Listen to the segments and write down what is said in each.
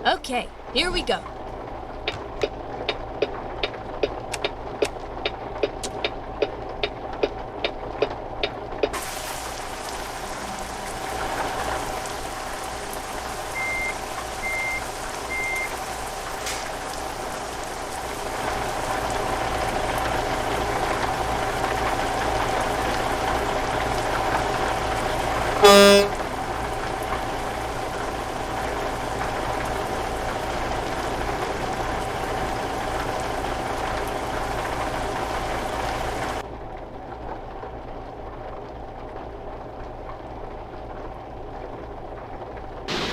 Okay, here we go.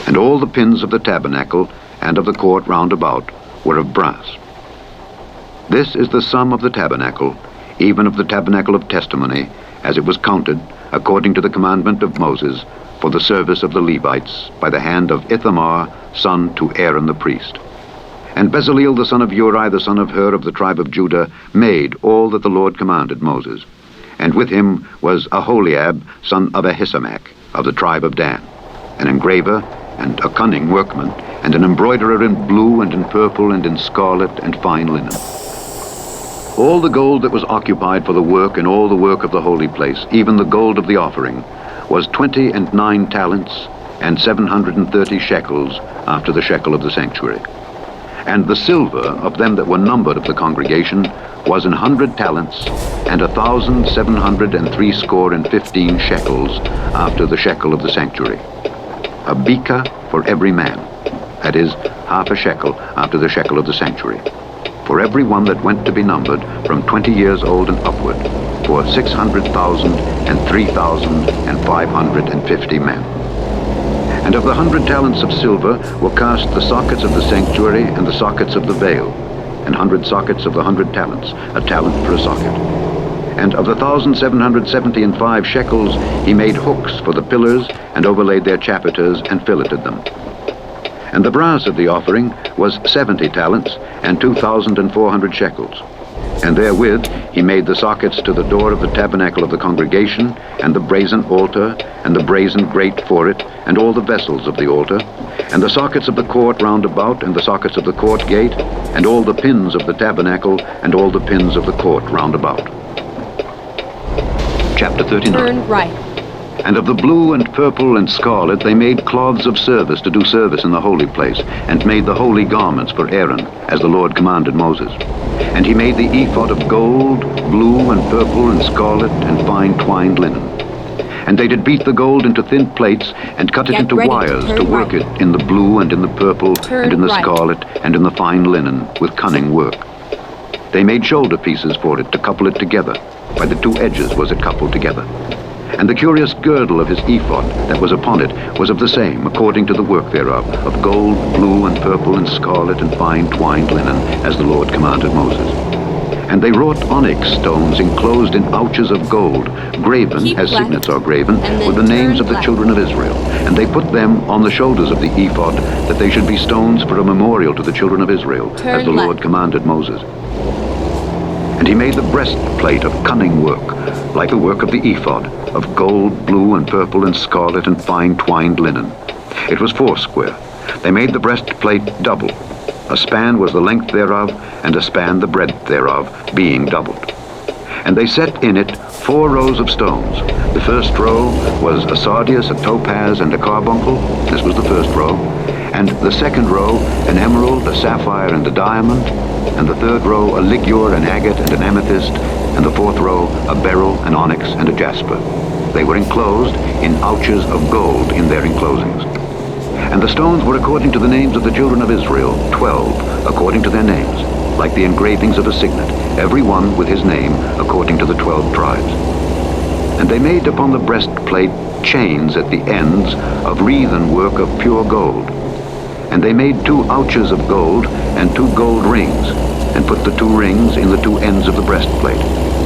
And all the pins of the tabernacle and of the court round about were of brass. This is the sum of the tabernacle, even of the tabernacle of testimony, as it was counted, according to the commandment of Moses, for the service of the Levites, by the hand of Ithamar, son to Aaron the priest. And Bezaleel the son of Uri, the son of Hur of the tribe of Judah, made all that the Lord commanded Moses. And with him was Aholiab, son of Ahisamach, of the tribe of Dan, an engraver, and a cunning workman, and an embroiderer in blue and in purple and in scarlet and fine linen. All the gold that was occupied for the work and all the work of the holy place, even the gold of the offering, was 29 talents and 730 shekels after the shekel of the sanctuary. And the silver of them that were numbered of the congregation was 100 talents and 1,760 shekels after the shekel of the sanctuary. A beka for every man, that is, half a shekel after the shekel of the sanctuary, for every one that went to be numbered from 20 years old and upward, for 600,000 and 3,550 men. And of the 100 talents of silver were cast the sockets of the sanctuary and the sockets of the veil, and 100 sockets of the 100 talents, a talent for a socket. And of the 1,775 shekels he made hooks for the pillars, and overlaid their chapiters, and filleted them. And the brass of the offering was 70 talents, and 2,400 shekels. And therewith he made the sockets to the door of the tabernacle of the congregation, and the brazen altar, and the brazen grate for it, and all the vessels of the altar, and the sockets of the court round about, and the sockets of the court gate, and all the pins of the tabernacle, and all the pins of the court round about. Chapter 39. Turn right. And of the blue and purple and scarlet they made cloths of service to do service in the holy place, and made the holy garments for Aaron, as the Lord commanded Moses. And he made the ephod of gold, blue and purple and scarlet and fine twined linen. And they did beat the gold into thin plates, and cut it into wires to work it in the blue and in the purple and in the scarlet and in the fine linen with cunning work. They made shoulder pieces for it to couple it together. By the two edges was it coupled together. And the curious girdle of his ephod that was upon it was of the same, according to the work thereof, of gold, blue, and purple, and scarlet, and fine twined linen, as the Lord commanded Moses. And they wrought onyx stones enclosed in ouches of gold, graven, as signets are graven, with the names of the children of Israel. And they put them on the shoulders of the ephod, that they should be stones for a memorial to the children of Israel, as the Lord commanded Moses. And he made the breastplate of cunning work, like the work of the ephod, of gold, blue, and purple, and scarlet, and fine twined linen. It was foursquare. They made the breastplate double. A span was the length thereof, and a span the breadth thereof, being doubled. And they set in it 4 rows of stones. The first row was a sardius, a topaz, and a carbuncle. This was the first row. And the second row, an emerald, a sapphire, and a diamond. And the third row, a ligure, an agate, and an amethyst. And the fourth row, a beryl, an onyx, and a jasper. They were enclosed in ouches of gold in their enclosings. And the stones were according to the names of the children of Israel, 12, according to their names, like the engravings of a signet, every one with his name, according to the 12 tribes. And they made upon the breastplate chains at the ends of wreathen work of pure gold. And they made 2 ouches of gold and 2 gold rings, and put the 2 rings in the 2 ends of the breastplate.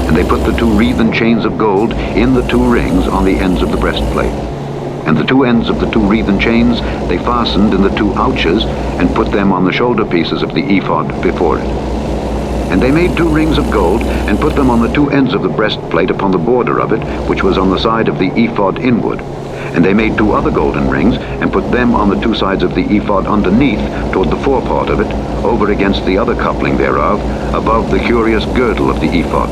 And they put the 2 wreathen chains of gold in the 2 rings on the ends of the breastplate. And the 2 ends of the 2 wreathen chains they fastened in the 2 ouches, and put them on the shoulder pieces of the ephod before it. And they made 2 rings of gold, and put them on the 2 ends of the breastplate upon the border of it, which was on the side of the ephod inward. And they made 2 other golden rings, and put them on the 2 sides of the ephod underneath, toward the forepart of it, over against the other coupling thereof, above the curious girdle of the ephod.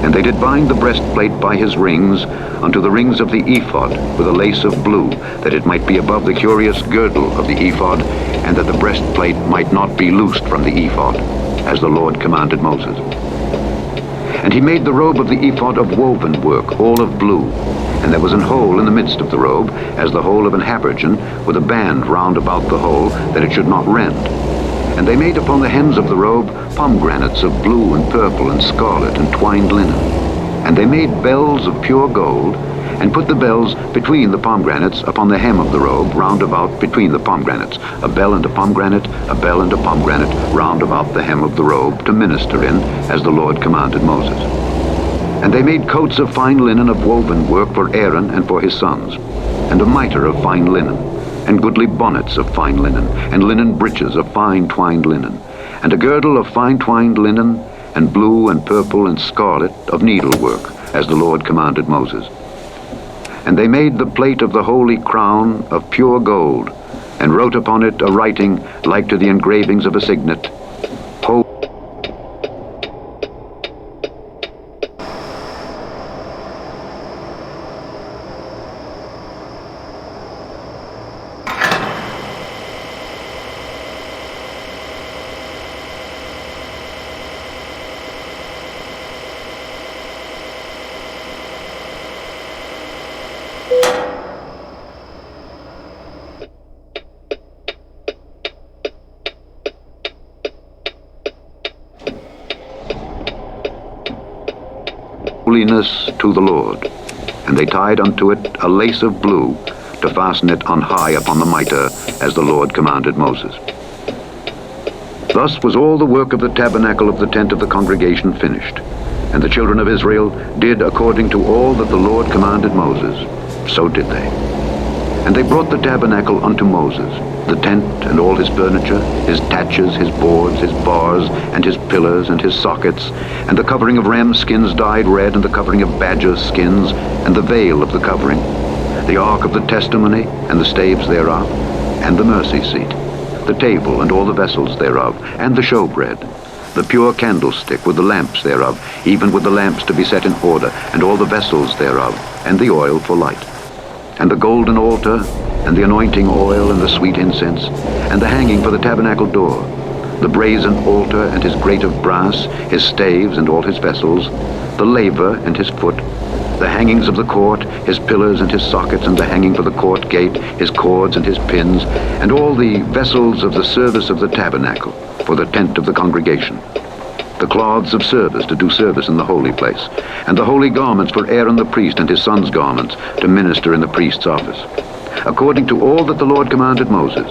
And they did bind the breastplate by his rings unto the rings of the ephod with a lace of blue, that it might be above the curious girdle of the ephod, and that the breastplate might not be loosed from the ephod, as the Lord commanded Moses. And he made the robe of the ephod of woven work, all of blue. And there was an hole in the midst of the robe, as the hole of an habergeon, with a band round about the hole, that it should not rend. And they made upon the hems of the robe pomegranates of blue and purple and scarlet and twined linen. And they made bells of pure gold, and put the bells between the pomegranates upon the hem of the robe, round about between the pomegranates, a bell and a pomegranate, a bell and a pomegranate, round about the hem of the robe, to minister in, as the Lord commanded Moses. And they made coats of fine linen of woven work for Aaron and for his sons, and a mitre of fine linen, and goodly bonnets of fine linen, and linen breeches of fine twined linen, and a girdle of fine twined linen, and blue and purple and scarlet of needlework, as the Lord commanded Moses. And they made the plate of the holy crown of pure gold, and wrote upon it a writing like to the engravings of a signet, holiness to the Lord. And they tied unto it a lace of blue, to fasten it on high upon the mitre, as the Lord commanded Moses. Thus was all the work of the tabernacle of the tent of the congregation finished. And the children of Israel did according to all that the Lord commanded Moses, so did they. And they brought the tabernacle unto Moses, the tent and all his furniture, his taches, his boards, his bars, and his pillars, and his sockets, and the covering of ram skins dyed red, and the covering of badger skins, and the veil of the covering, the ark of the testimony, and the staves thereof, and the mercy seat, the table, and all the vessels thereof, and the showbread, the pure candlestick with the lamps thereof, even with the lamps to be set in order, and all the vessels thereof, and the oil for light, and the golden altar, and the anointing oil, and the sweet incense, and the hanging for the tabernacle door, the brazen altar, and his grate of brass, his staves, and all his vessels, the laver, and his foot, the hangings of the court, his pillars, and his sockets, and the hanging for the court gate, his cords, and his pins, and all the vessels of the service of the tabernacle, for the tent of the congregation, the cloths of service to do service in the holy place, and the holy garments for Aaron the priest and his sons' garments to minister in the priest's office, according to all that the Lord commanded Moses.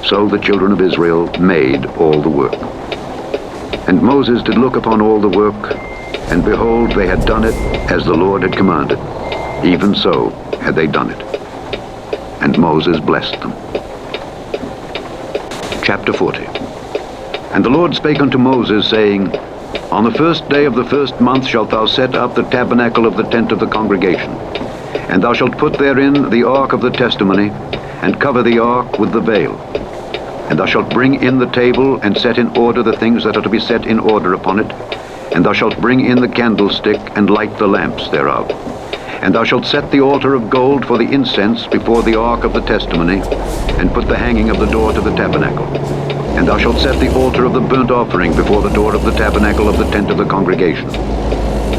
So the children of Israel made all the work. And Moses did look upon all the work, and behold, they had done it as the Lord had commanded. Even so had they done it. And Moses blessed them. Chapter 40. And the Lord spake unto Moses, saying, On the 1st day of the 1st month shalt thou set up the tabernacle of the tent of the congregation. And thou shalt put therein the ark of the testimony, and cover the ark with the veil. And thou shalt bring in the table, and set in order the things that are to be set in order upon it. And thou shalt bring in the candlestick, and light the lamps thereof. And thou shalt set the altar of gold for the incense before the ark of the testimony, and put the hanging of the door to the tabernacle. And thou shalt set the altar of the burnt offering before the door of the tabernacle of the tent of the congregation.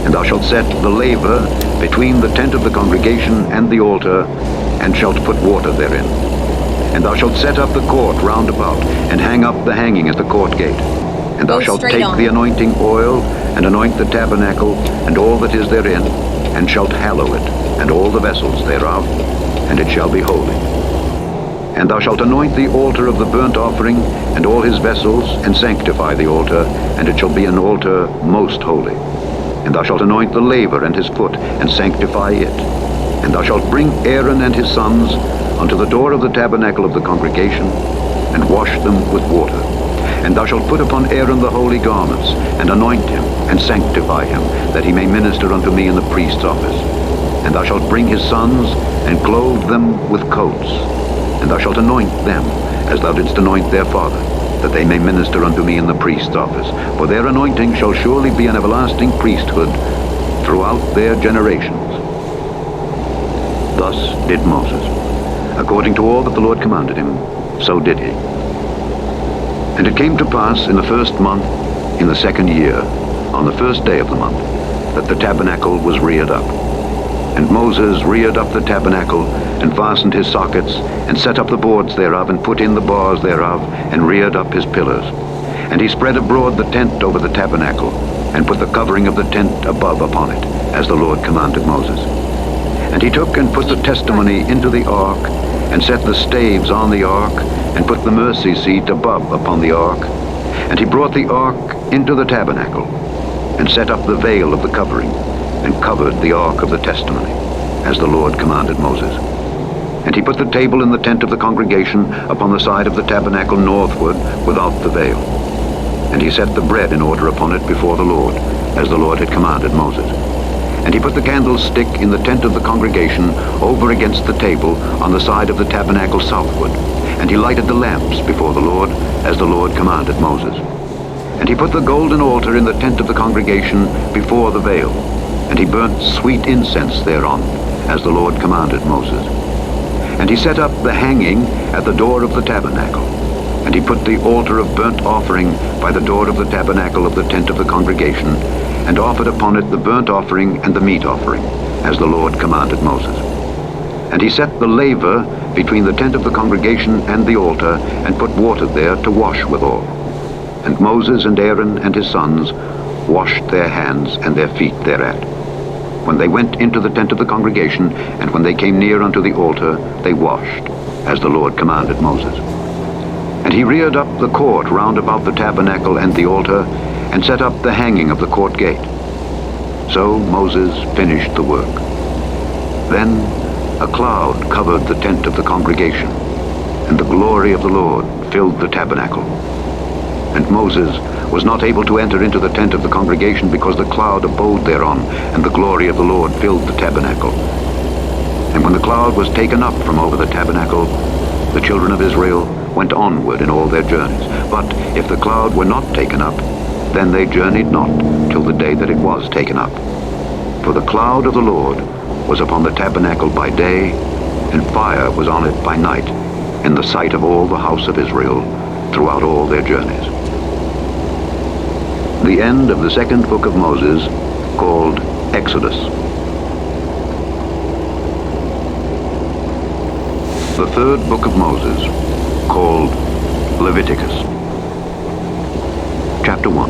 And thou shalt set the laver between the tent of the congregation and the altar, and shalt put water therein. And thou shalt set up the court round about, and hang up the hanging at the court gate. And thou shalt take the anointing oil, and anoint the tabernacle, and all that is therein, and shalt hallow it, and all the vessels thereof, and it shall be holy. And thou shalt anoint the altar of the burnt offering, and all his vessels, and sanctify the altar, and it shall be an altar most holy. And thou shalt anoint the laver and his foot, and sanctify it. And thou shalt bring Aaron and his sons unto the door of the tabernacle of the congregation, and wash them with water. And thou shalt put upon Aaron the holy garments, and anoint him, and sanctify him, that he may minister unto me in the priest's office. And thou shalt bring his sons, and clothe them with coats. And thou shalt anoint them, as thou didst anoint their father, that they may minister unto me in the priest's office. For their anointing shall surely be an everlasting priesthood throughout their generations. Thus did Moses. According to all that the Lord commanded him, so did he. And it came to pass in the first month, in the second year, on the first day of the month, that the tabernacle was reared up. And Moses reared up the tabernacle, and fastened his sockets, and set up the boards thereof, and put in the bars thereof, and reared up his pillars. And he spread abroad the tent over the tabernacle, and put the covering of the tent above upon it, as the Lord commanded Moses. And he took and put the testimony into the ark, and set the staves on the ark, and put the mercy seat above upon the ark. And he brought the ark into the tabernacle, and set up the veil of the covering, and covered the ark of the testimony, as the Lord commanded Moses. And he put the table in the tent of the congregation upon the side of the tabernacle northward, without the veil. And he set the bread in order upon it before the Lord, as the Lord had commanded Moses. And he put the candlestick in the tent of the congregation over against the table on the side of the tabernacle southward. And he lighted the lamps before the Lord, as the Lord commanded Moses. And he put the golden altar in the tent of the congregation before the veil. And he burnt sweet incense thereon, as the Lord commanded Moses. And he set up the hanging at the door of the tabernacle. And he put the altar of burnt offering by the door of the tabernacle of the tent of the congregation, and offered upon it the burnt offering and the meat offering, as the Lord commanded Moses. And he set the laver between the tent of the congregation and the altar, and put water there to wash withal. And Moses and Aaron and his sons washed their hands and their feet thereat. When they went into the tent of the congregation, and when they came near unto the altar, they washed, as the Lord commanded Moses. And he reared up the court round about the tabernacle and the altar, and set up the hanging of the court gate. So Moses finished the work. Then a cloud covered the tent of the congregation, and the glory of the Lord filled the tabernacle. And Moses was not able to enter into the tent of the congregation, because the cloud abode thereon, and the glory of the Lord filled the tabernacle. And when the cloud was taken up from over the tabernacle, the children of Israel went onward in all their journeys. But if the cloud were not taken up, then they journeyed not till the day that it was taken up. For the cloud of the Lord was upon the tabernacle by day, and fire was on it by night, in the sight of all the house of Israel, throughout all their journeys. The end of the second book of Moses, called Exodus. The third book of Moses, called Leviticus. Chapter 1.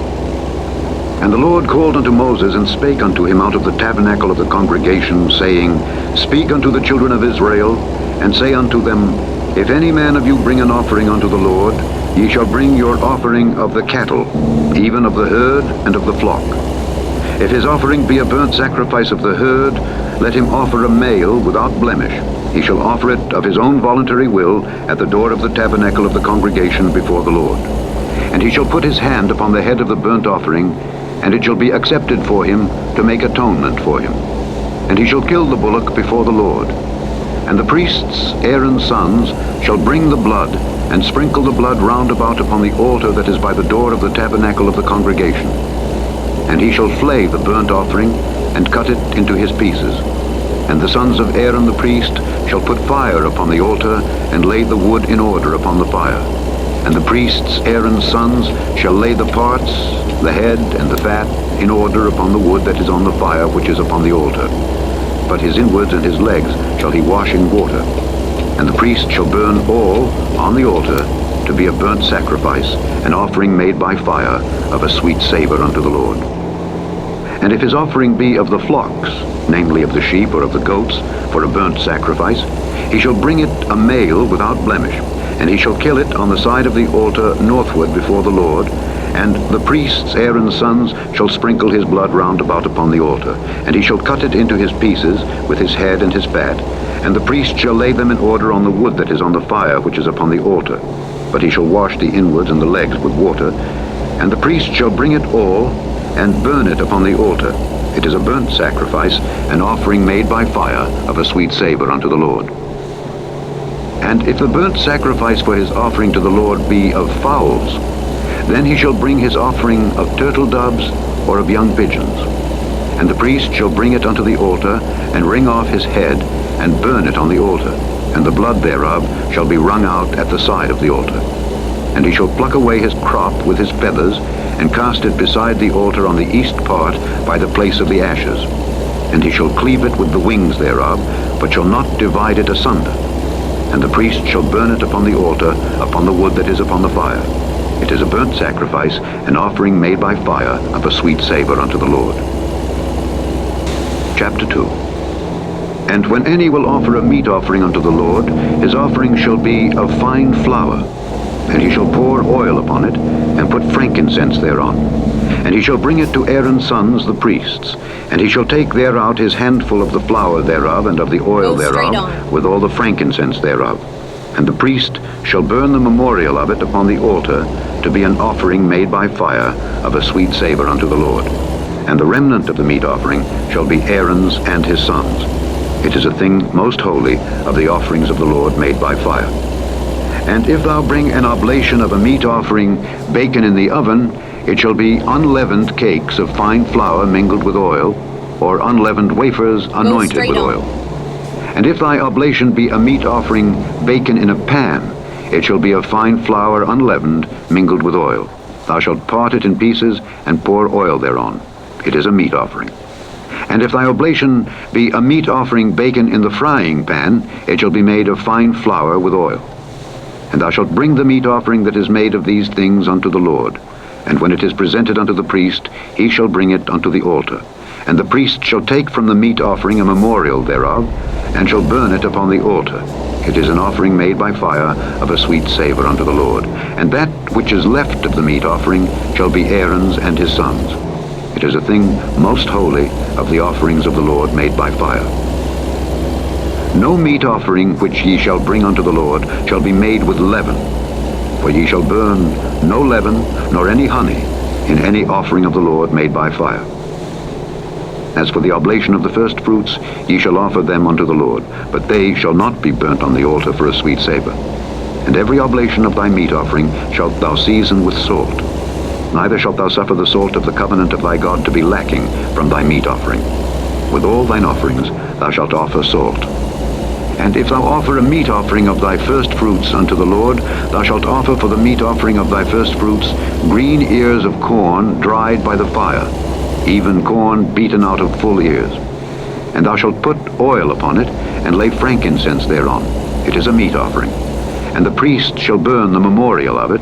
And the Lord called unto Moses, and spake unto him out of the tabernacle of the congregation, saying, Speak unto the children of Israel, and say unto them, If any man of you bring an offering unto the Lord, ye shall bring your offering of the cattle, even of the herd and of the flock. If his offering be a burnt sacrifice of the herd, let him offer a male without blemish. He shall offer it of his own voluntary will at the door of the tabernacle of the congregation before the Lord. And he shall put his hand upon the head of the burnt offering, and it shall be accepted for him to make atonement for him. And he shall kill the bullock before the Lord. And the priests, Aaron's sons, shall bring the blood, and sprinkle the blood round about upon the altar that is by the door of the tabernacle of the congregation. And he shall flay the burnt offering, and cut it into his pieces. And the sons of Aaron the priest shall put fire upon the altar, and lay the wood in order upon the fire. And the priests, Aaron's sons, shall lay the parts, the head, and the fat, in order upon the wood that is on the fire which is upon the altar. But his inwards and his legs shall he wash in water. And the priest shall burn all on the altar to be a burnt sacrifice, an offering made by fire of a sweet savor unto the Lord. And if his offering be of the flocks, namely of the sheep or of the goats, for a burnt sacrifice, he shall bring it a male without blemish, and he shall kill it on the side of the altar northward before the Lord, and the priests, Aaron's sons, shall sprinkle his blood round about upon the altar, and he shall cut it into his pieces with his head and his fat, and the priest shall lay them in order on the wood that is on the fire which is upon the altar. But he shall wash the inwards and the legs with water, and the priest shall bring it all, and burn it upon the altar. It is a burnt sacrifice, an offering made by fire of a sweet savor unto the Lord. And if the burnt sacrifice for his offering to the Lord be of fowls, then he shall bring his offering of turtle doves or of young pigeons. And the priest shall bring it unto the altar, and wring off his head, and burn it on the altar, and the blood thereof shall be wrung out at the side of the altar. And he shall pluck away his crop with his feathers, and cast it beside the altar on the east part by the place of the ashes. And he shall cleave it with the wings thereof, but shall not divide it asunder. And the priest shall burn it upon the altar, upon the wood that is upon the fire. It is a burnt sacrifice, an offering made by fire of a sweet savor unto the Lord. Chapter 2. And when any will offer a meat offering unto the Lord, his offering shall be of fine flour. And he shall pour oil upon it, and put frankincense thereon. And he shall bring it to Aaron's sons the priests. And he shall take thereout his handful of the flour thereof, and of the oil thereof, with all the frankincense thereof. And the priest shall burn the memorial of it upon the altar, to be an offering made by fire of a sweet savor unto the Lord. And the remnant of the meat offering shall be Aaron's and his sons. It is a thing most holy of the offerings of the Lord made by fire. And if thou bring an oblation of a meat offering baken in the oven, it shall be unleavened cakes of fine flour mingled with oil, or unleavened wafers anointed with oil. And if thy oblation be a meat offering baken in a pan, it shall be of fine flour unleavened mingled with oil. Thou shalt part it in pieces, and pour oil thereon. It is a meat offering. And if thy oblation be a meat offering baken in the frying pan, it shall be made of fine flour with oil. And thou shalt bring the meat offering that is made of these things unto the Lord. And when it is presented unto the priest, he shall bring it unto the altar. And the priest shall take from the meat offering a memorial thereof, and shall burn it upon the altar. It is an offering made by fire of a sweet savor unto the Lord. And that which is left of the meat offering shall be Aaron's and his sons. It is a thing most holy of the offerings of the Lord made by fire. No meat offering which ye shall bring unto the Lord shall be made with leaven, for ye shall burn no leaven nor any honey in any offering of the Lord made by fire. As for the oblation of the first fruits, ye shall offer them unto the Lord, but they shall not be burnt on the altar for a sweet savor. And every oblation of thy meat offering shalt thou season with salt. Neither shalt thou suffer the salt of the covenant of thy God to be lacking from thy meat offering. With all thine offerings thou shalt offer salt. And if thou offer a meat offering of thy first fruits unto the Lord, thou shalt offer for the meat offering of thy first fruits green ears of corn dried by the fire, even corn beaten out of full ears. And thou shalt put oil upon it, and lay frankincense thereon. It is a meat offering. And the priest shall burn the memorial of it,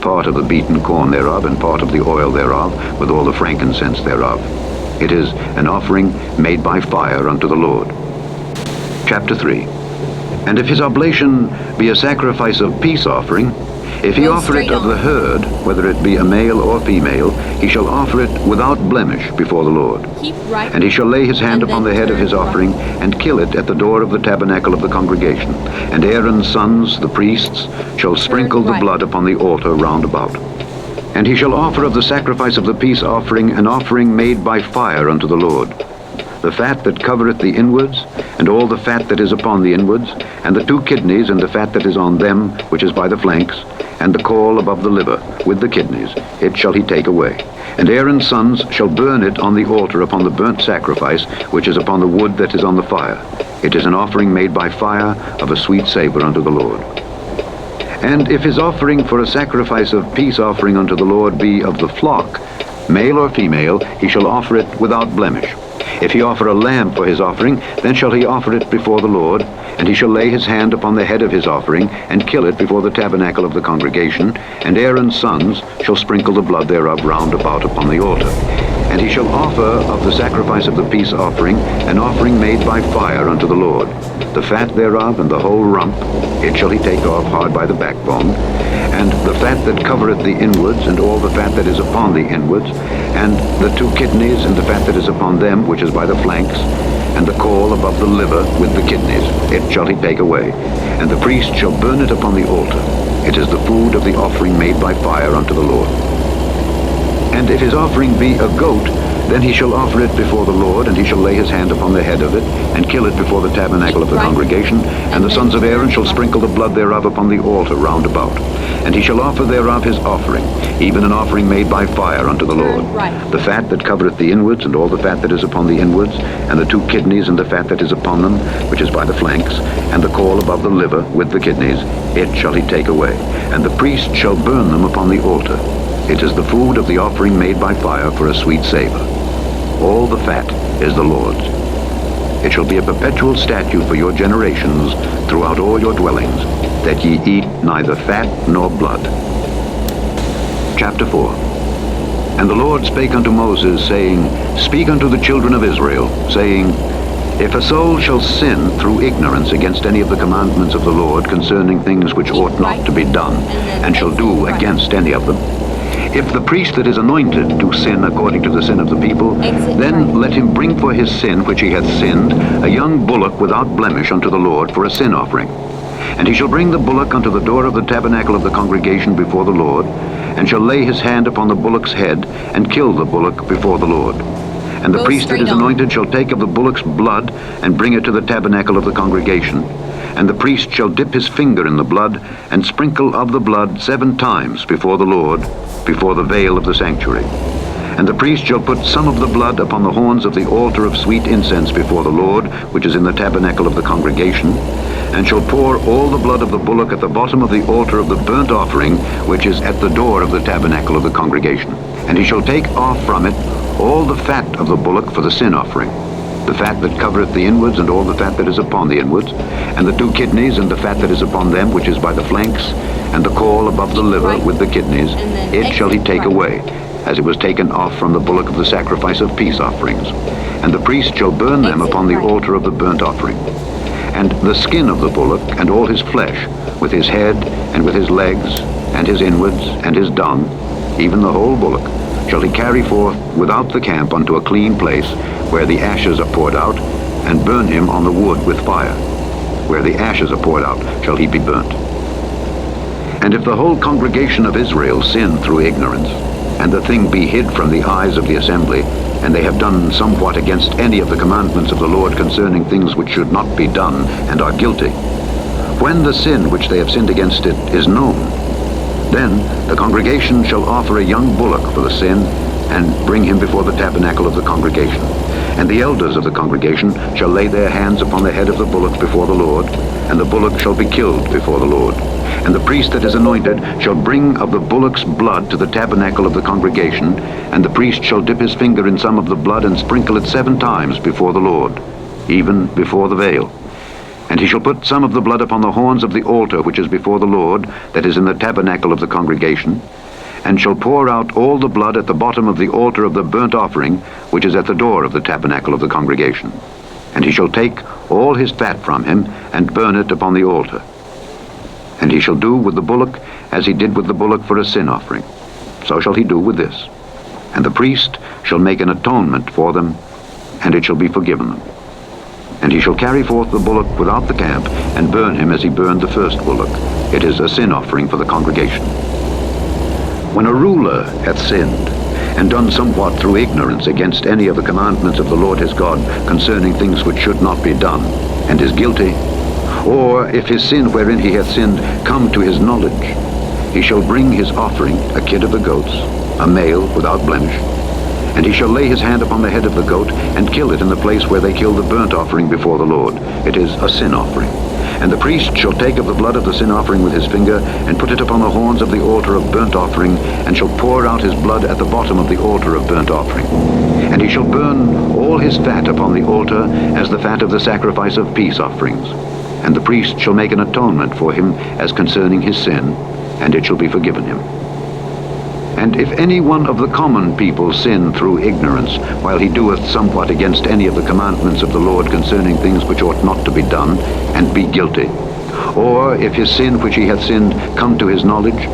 part of the beaten corn thereof, and part of the oil thereof, with all the frankincense thereof. It is an offering made by fire unto the Lord. Chapter 3. And if his oblation be a sacrifice of peace offering, if he offer it of the herd, whether it be a male or female, he shall offer it without blemish before the Lord. And he shall lay his hand upon the head of his offering, and kill it at the door of the tabernacle of the congregation. And Aaron's sons, the priests, shall sprinkle the blood upon the altar round about. And he shall offer of the sacrifice of the peace offering an offering made by fire unto the Lord. The fat that covereth the inwards, and all the fat that is upon the inwards, and the two kidneys, and the fat that is on them, which is by the flanks, and the caul above the liver, with the kidneys, it shall he take away. And Aaron's sons shall burn it on the altar upon the burnt sacrifice, which is upon the wood that is on the fire. It is an offering made by fire of a sweet savor unto the Lord. And if his offering for a sacrifice of peace offering unto the Lord be of the flock, male or female, he shall offer it without blemish. If he offer a lamb for his offering, then shall he offer it before the Lord, and he shall lay his hand upon the head of his offering, and kill it before the tabernacle of the congregation, and Aaron's sons shall sprinkle the blood thereof round about upon the altar. And he shall offer of the sacrifice of the peace offering an offering made by fire unto the Lord. The fat thereof and the whole rump, it shall he take off hard by the backbone, and the fat that covereth the inwards, and all the fat that is upon the inwards, and the two kidneys, and the fat that is upon them, which is by the flanks, and the caul above the liver with the kidneys, it shall he take away. And the priest shall burn it upon the altar. It is the food of the offering made by fire unto the Lord. And if his offering be a goat, Then he shall offer it before the Lord, and he shall lay his hand upon the head of it, and kill it before the tabernacle of the congregation, and the sons of Aaron shall sprinkle the blood thereof upon the altar round about. And he shall offer thereof his offering, even an offering made by fire unto the Lord. The fat that covereth the inwards, and all the fat that is upon the inwards, and the 2 kidneys, and the fat that is upon them, which is by the flanks, and the caul above the liver with the kidneys, it shall he take away. And the priest shall burn them upon the altar. It is the food of the offering made by fire for a sweet savor. All the fat is the Lord's. It shall be a perpetual statute for your generations throughout all your dwellings, that ye eat neither fat nor blood. Chapter 4. And the Lord spake unto Moses, saying, Speak unto the children of Israel, saying, If a soul shall sin through ignorance against any of the commandments of the Lord concerning things which ought not to be done, and shall do against any of them, if the priest that is anointed do sin according to the sin of the people, then let him bring for his sin which he hath sinned a young bullock without blemish unto the Lord for a sin offering. And he shall bring the bullock unto the door of the tabernacle of the congregation before the Lord, and shall lay his hand upon the bullock's head, and kill the bullock before the Lord. And the priest that is anointed shall take of the bullock's blood, and bring it to the tabernacle of the congregation. And the priest shall dip his finger in the blood, and sprinkle of the blood 7 times before the Lord, before the veil of the sanctuary. And the priest shall put some of the blood upon the horns of the altar of sweet incense before the Lord, which is in the tabernacle of the congregation, and shall pour all the blood of the bullock at the bottom of the altar of the burnt offering, which is at the door of the tabernacle of the congregation. And he shall take off from it all the fat of the bullock for the sin offering, the fat that covereth the inwards, and all the fat that is upon the inwards, and the 2 kidneys, and the fat that is upon them, which is by the flanks, and the caul above the liver with the kidneys, it shall he take away, as it was taken off from the bullock of the sacrifice of peace offerings. And the priest shall burn them upon the altar of the burnt offering. And the skin of the bullock, and all his flesh, with his head, and with his legs, and his inwards, and his dung, even the whole bullock, shall he carry forth without the camp unto a clean place, where the ashes are poured out, and burn him on the wood with fire. Where the ashes are poured out shall he be burnt. And if the whole congregation of Israel sin through ignorance, and the thing be hid from the eyes of the assembly, and they have done somewhat against any of the commandments of the Lord concerning things which should not be done, and are guilty, when the sin which they have sinned against it is known, then the congregation shall offer a young bullock for the sin, and bring him before the tabernacle of the congregation. And the elders of the congregation shall lay their hands upon the head of the bullock before the Lord, and the bullock shall be killed before the Lord. And the priest that is anointed shall bring of the bullock's blood to the tabernacle of the congregation, and the priest shall dip his finger in some of the blood, and sprinkle it 7 times before the Lord, even before the veil. And he shall put some of the blood upon the horns of the altar which is before the Lord, that is in the tabernacle of the congregation, and shall pour out all the blood at the bottom of the altar of the burnt offering, which is at the door of the tabernacle of the congregation. And he shall take all his fat from him, and burn it upon the altar. And he shall do with the bullock as he did with the bullock for a sin offering. So shall he do with this. And the priest shall make an atonement for them, and it shall be forgiven them. And he shall carry forth the bullock without the camp, and burn him as he burned the first bullock. It is a sin offering for the congregation. When a ruler hath sinned, and done somewhat through ignorance against any of the commandments of the Lord his God concerning things which should not be done, and is guilty, or if his sin wherein he hath sinned come to his knowledge, he shall bring his offering, a kid of the goats, a male without blemish, and he shall lay his hand upon the head of the goat, and kill it in the place where they kill the burnt offering before the Lord. It is a sin offering. And the priest shall take of the blood of the sin offering with his finger, and put it upon the horns of the altar of burnt offering, and shall pour out his blood at the bottom of the altar of burnt offering. And he shall burn all his fat upon the altar, as the fat of the sacrifice of peace offerings. And the priest shall make an atonement for him as concerning his sin, and it shall be forgiven him. And if any one of the common people sin through ignorance, while he doeth somewhat against any of the commandments of the Lord concerning things which ought not to be done, and be guilty, or if his sin which he hath sinned come to his knowledge,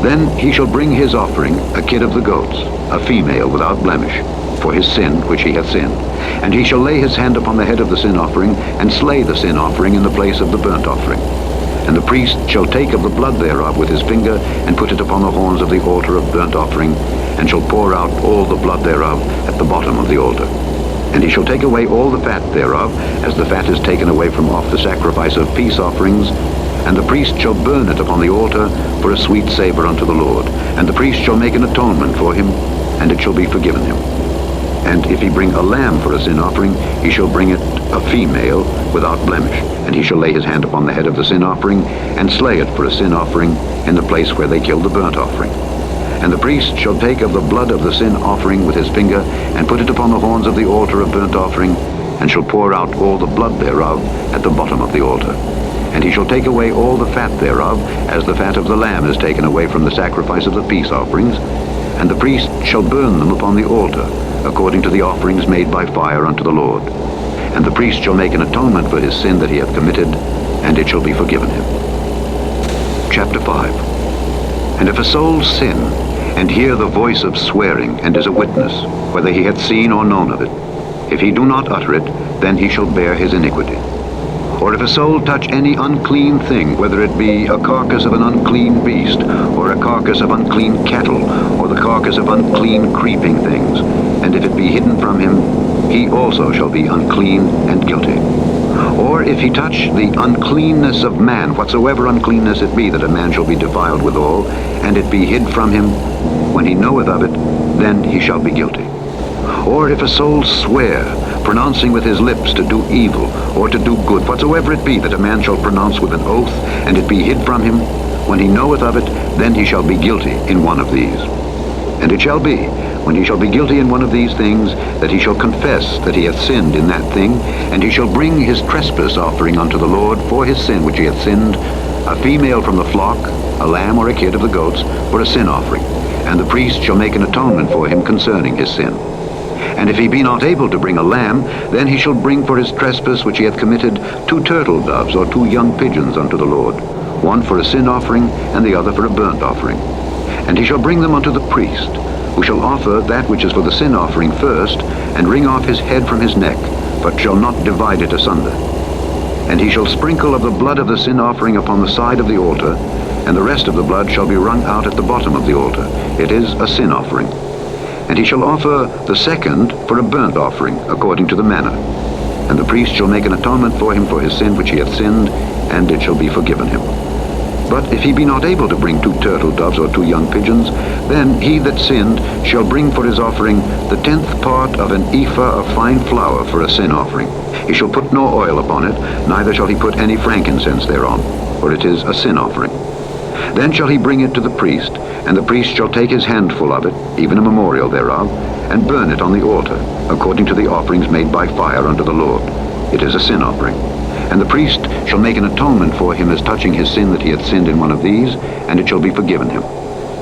then he shall bring his offering, a kid of the goats, a female without blemish, for his sin which he hath sinned. And he shall lay his hand upon the head of the sin offering, and slay the sin offering in the place of the burnt offering. And the priest shall take of the blood thereof with his finger, and put it upon the horns of the altar of burnt offering, and shall pour out all the blood thereof at the bottom of the altar. And he shall take away all the fat thereof, as the fat is taken away from off the sacrifice of peace offerings, and the priest shall burn it upon the altar for a sweet savor unto the Lord. And the priest shall make an atonement for him, and it shall be forgiven him. And if he bring a lamb for a sin offering, he shall bring it a female without blemish. And he shall lay his hand upon the head of the sin offering, and slay it for a sin offering in the place where they killed the burnt offering. And the priest shall take of the blood of the sin offering with his finger, and put it upon the horns of the altar of burnt offering, and shall pour out all the blood thereof at the bottom of the altar. And he shall take away all the fat thereof, as the fat of the lamb is taken away from the sacrifice of the peace offerings. And the priest shall burn them upon the altar, according to the offerings made by fire unto the Lord. And the priest shall make an atonement for his sin that he hath committed, and it shall be forgiven him. Chapter 5. And if a soul sin, and hear the voice of swearing, and is a witness, whether he hath seen or known of it, if he do not utter it, then he shall bear his iniquity. Or if a soul touch any unclean thing, whether it be a carcass of an unclean beast, or a carcass of unclean cattle, or the carcass of unclean creeping things, and if it be hidden from him, he also shall be unclean and guilty. Or if he touch the uncleanness of man, whatsoever uncleanness it be, that a man shall be defiled withal, and it be hid from him, when he knoweth of it, then he shall be guilty. Or if a soul swear, pronouncing with his lips to do evil, or to do good, whatsoever it be, that a man shall pronounce with an oath, and it be hid from him, when he knoweth of it, then he shall be guilty in one of these. And it shall be, when he shall be guilty in one of these things, that he shall confess that he hath sinned in that thing, and he shall bring his trespass offering unto the Lord for his sin which he hath sinned, a female from the flock, a lamb or a kid of the goats, for a sin offering. And the priest shall make an atonement for him concerning his sin. And if he be not able to bring a lamb, then he shall bring for his trespass which he hath committed 2 turtle doves or 2 young pigeons unto the Lord, one for a sin offering, and the other for a burnt offering. And he shall bring them unto the priest, who shall offer that which is for the sin offering first, and wring off his head from his neck, but shall not divide it asunder. And he shall sprinkle of the blood of the sin offering upon the side of the altar, and the rest of the blood shall be wrung out at the bottom of the altar. It is a sin offering. And he shall offer the second for a burnt offering, according to the manner. And the priest shall make an atonement for him for his sin which he hath sinned, and it shall be forgiven him. But if he be not able to bring 2 turtle doves or 2 young pigeons, then he that sinned shall bring for his offering the 10th part of an ephah of fine flour for a sin offering. He shall put no oil upon it, neither shall he put any frankincense thereon, for it is a sin offering. Then shall he bring it to the priest, and the priest shall take his handful of it, even a memorial thereof, and burn it on the altar, according to the offerings made by fire unto the Lord. It is a sin offering. And the priest shall make an atonement for him as touching his sin that he hath sinned in one of these, and it shall be forgiven him.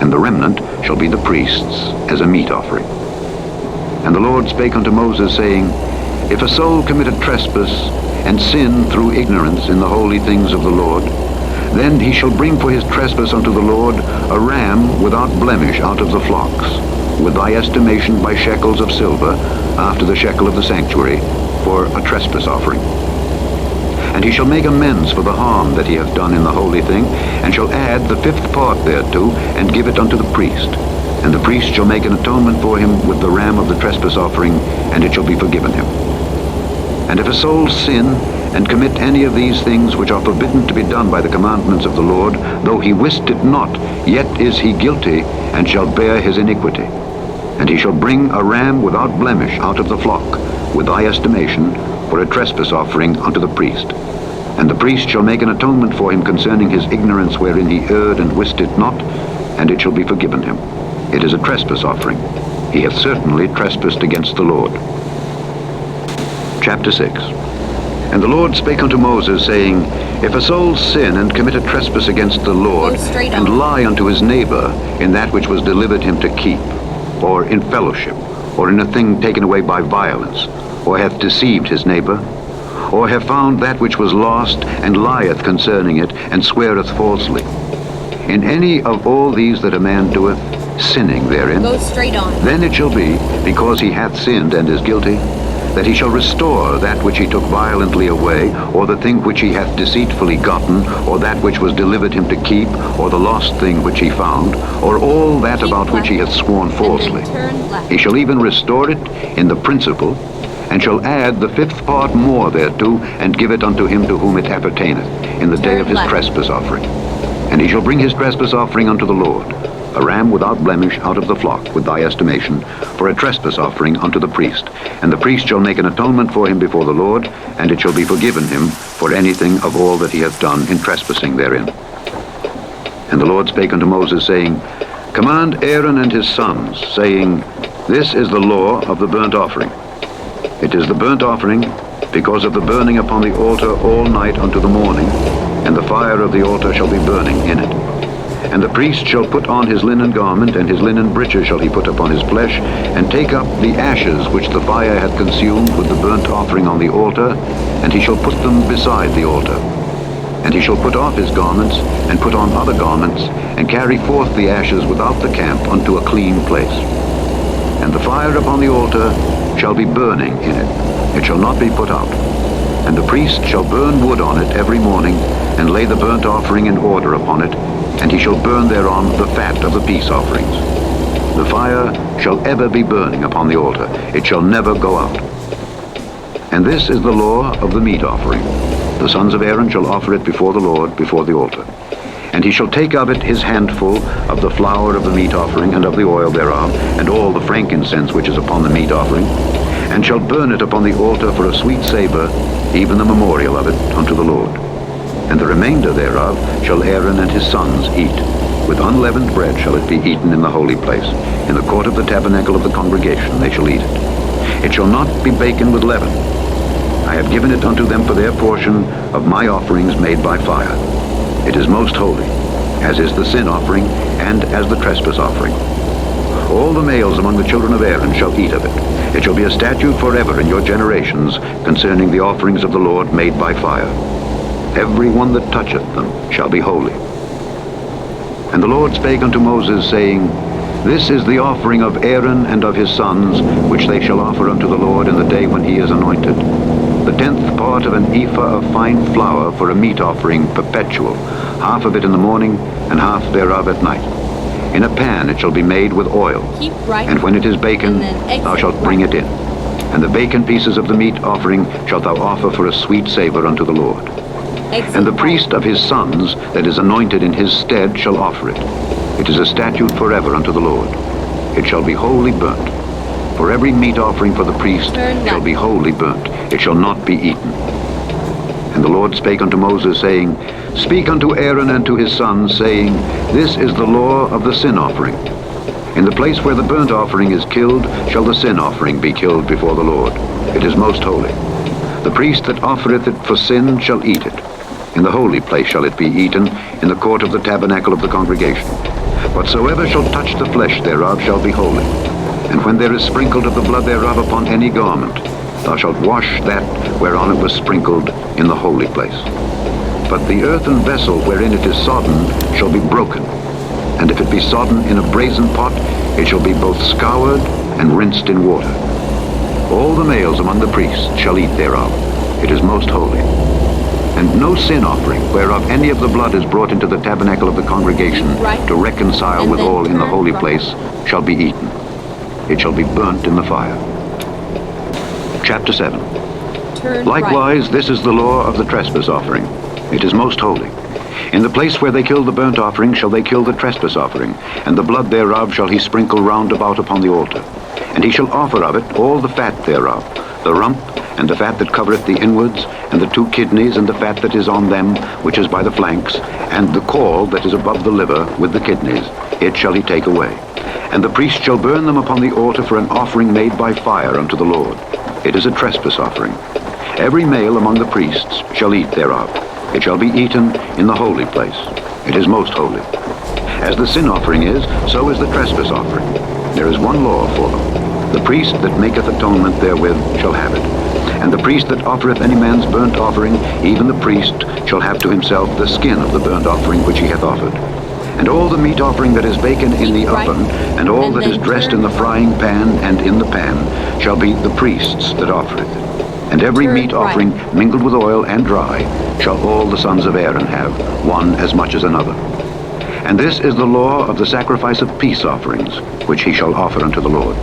And the remnant shall be the priest's as a meat offering. And the Lord spake unto Moses, saying, If a soul commit a trespass, and sin through ignorance in the holy things of the Lord, then he shall bring for his trespass unto the Lord a ram without blemish out of the flocks, with thy estimation by shekels of silver, after the shekel of the sanctuary, for a trespass offering. And he shall make amends for the harm that he hath done in the holy thing, and shall add the 5th part thereto, and give it unto the priest. And the priest shall make an atonement for him with the ram of the trespass offering, and it shall be forgiven him. And if a soul sin, and commit any of these things which are forbidden to be done by the commandments of the Lord, though he wist it not, yet is he guilty, and shall bear his iniquity. And he shall bring a ram without blemish out of the flock, with thy estimation, for a trespass offering unto the priest. And the priest shall make an atonement for him concerning his ignorance wherein he erred and wist it not, and it shall be forgiven him. It is a trespass offering. He hath certainly trespassed against the Lord. Chapter 6. And the Lord spake unto Moses, saying, If a soul sin and commit a trespass against the Lord, and lie unto his neighbor in that which was delivered him to keep, or in fellowship, or in a thing taken away by violence, or hath deceived his neighbor, or have found that which was lost, and lieth concerning it, and sweareth falsely. In any of all these that a man doeth, sinning therein, Go straight on. then it shall be, because he hath sinned and is guilty, that he shall restore that which he took violently away, or the thing which he hath deceitfully gotten, or that which was delivered him to keep, or the lost thing which he found, or all that about which he hath sworn falsely. He shall even restore it in the principal, and shall add the fifth part more thereto, and give it unto him to whom it appertaineth, in the day of his trespass offering. And he shall bring his trespass offering unto the Lord, a ram without blemish out of the flock, with thy estimation, for a trespass offering unto the priest. And the priest shall make an atonement for him before the Lord, and it shall be forgiven him for anything of all that he hath done in trespassing therein. And the Lord spake unto Moses, saying, Command Aaron and his sons, saying, This is the law of the burnt offering. It is the burnt offering, because of the burning upon the altar all night unto the morning, and the fire of the altar shall be burning in it. And the priest shall put on his linen garment, and his linen breeches shall he put upon his flesh, and take up the ashes which the fire hath consumed with the burnt offering on the altar, and he shall put them beside the altar. And he shall put off his garments, and put on other garments, and carry forth the ashes without the camp unto a clean place. And the fire upon the altar shall be burning in it, it shall not be put out. And the priest shall burn wood on it every morning, and lay the burnt offering in order upon it, and he shall burn thereon the fat of the peace offerings. The fire shall ever be burning upon the altar, it shall never go out. And this is the law of the meat offering. The sons of Aaron shall offer it before the Lord, before the altar. And he shall take of it his handful of the flour of the meat offering, and of the oil thereof, and all the frankincense which is upon the meat offering, and shall burn it upon the altar for a sweet savor, even the memorial of it unto the Lord. And the remainder thereof shall Aaron and his sons eat. With unleavened bread shall it be eaten in the holy place. In the court of the tabernacle of the congregation they shall eat it. It shall not be baken with leaven. I have given it unto them for their portion of my offerings made by fire. It is most holy, as is the sin offering, and as the trespass offering. All the males among the children of Aaron shall eat of it. It shall be a statute forever in your generations concerning the offerings of the Lord made by fire. Every one that toucheth them shall be holy. And the Lord spake unto Moses, saying, This is the offering of Aaron and of his sons, which they shall offer unto the Lord in the day when he is anointed. The 10th part of an ephah of fine flour for a meat offering perpetual, half of it in the morning, and half thereof at night. In a pan it shall be made with oil, and when it is baken, thou shalt bring it in. And the baken pieces of the meat offering shalt thou offer for a sweet savor unto the Lord. And the priest of his sons that is anointed in his stead shall offer it. It is a statute forever unto the Lord. It shall be wholly burnt. For every meat offering for the priest shall be wholly burnt. It shall not be eaten. And the Lord spake unto Moses, saying, Speak unto Aaron and to his sons, saying, This is the law of the sin offering. In the place where the burnt offering is killed shall the sin offering be killed before the Lord. It is most holy. The priest that offereth it for sin shall eat it. In the holy place shall it be eaten, in the court of the tabernacle of the congregation. Whatsoever shall touch the flesh thereof shall be holy. And when there is sprinkled of the blood thereof upon any garment, thou shalt wash that whereon it was sprinkled in the holy place. But the earthen vessel wherein it is sodden shall be broken. And if it be sodden in a brazen pot, it shall be both scoured and rinsed in water. All the males among the priests shall eat thereof. It is most holy. And no sin offering, whereof any of the blood is brought into the tabernacle of the congregation to reconcile with all in the holy place, shall be eaten. It shall be burnt in the fire. Chapter 7. Likewise, this is the law of the trespass offering. It is most holy. In the place where they kill the burnt offering shall they kill the trespass offering, and the blood thereof shall he sprinkle round about upon the altar. And he shall offer of it all the fat thereof, the rump, and the fat that covereth the inwards, and the 2 kidneys, and the fat that is on them, which is by the flanks, and the caul that is above the liver, with the kidneys. It shall he take away. And the priest shall burn them upon the altar for an offering made by fire unto the Lord. It is a trespass offering. Every male among the priests shall eat thereof. It shall be eaten in the holy place. It is most holy. As the sin offering is, so is the trespass offering. There is one law for them. The priest that maketh atonement therewith shall have it. And the priest that offereth any man's burnt offering, even the priest shall have to himself the skin of the burnt offering which he hath offered. And all the meat offering that is baken in the oven, and all that is dressed in the frying pan and in the pan, shall be the priest's that offer it. And every meat offering mingled with oil and dry shall all the sons of Aaron have, one as much as another. And this is the law of the sacrifice of peace offerings, which he shall offer unto the Lord.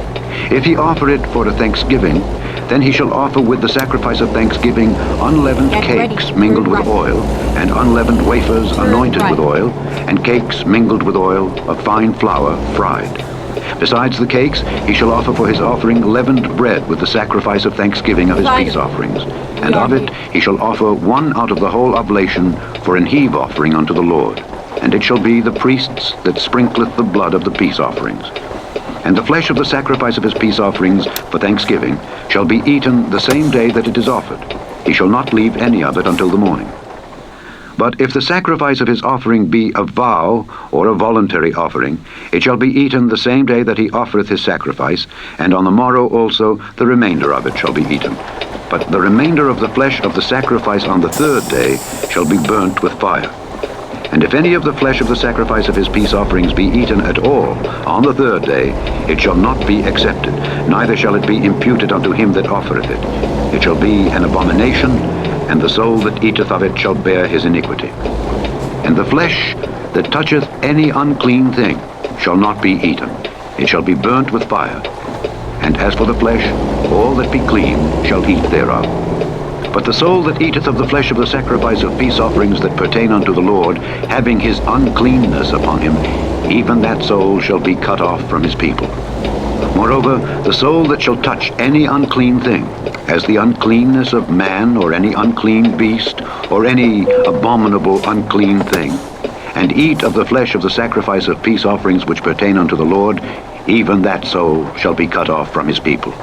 If he offer it for a thanksgiving, then he shall offer with the sacrifice of thanksgiving unleavened cakes mingled with oil, and unleavened wafers anointed with oil, and cakes mingled with oil of fine flour fried. Besides the cakes, he shall offer for his offering leavened bread with the sacrifice of thanksgiving of his peace offerings. And of it he shall offer one out of the whole oblation for an heave offering unto the Lord. And it shall be the priest's that sprinkleth the blood of the peace offerings. And the flesh of the sacrifice of his peace offerings for thanksgiving shall be eaten the same day that it is offered. He shall not leave any of it until the morning. But if the sacrifice of his offering be a vow or a voluntary offering, it shall be eaten the same day that he offereth his sacrifice, and on the morrow also the remainder of it shall be eaten. But the remainder of the flesh of the sacrifice on the third day shall be burnt with fire. And if any of the flesh of the sacrifice of his peace offerings be eaten at all on the third day, it shall not be accepted, neither shall it be imputed unto him that offereth it. It shall be an abomination, and the soul that eateth of it shall bear his iniquity. And the flesh that toucheth any unclean thing shall not be eaten. It shall be burnt with fire. And as for the flesh, all that be clean shall eat thereof. But the soul that eateth of the flesh of the sacrifice of peace offerings that pertain unto the Lord, having his uncleanness upon him, even that soul shall be cut off from his people. Moreover, the soul that shall touch any unclean thing, as the uncleanness of man, or any unclean beast, or any abominable unclean thing, and eat of the flesh of the sacrifice of peace offerings which pertain unto the Lord, even that soul shall be cut off from his people.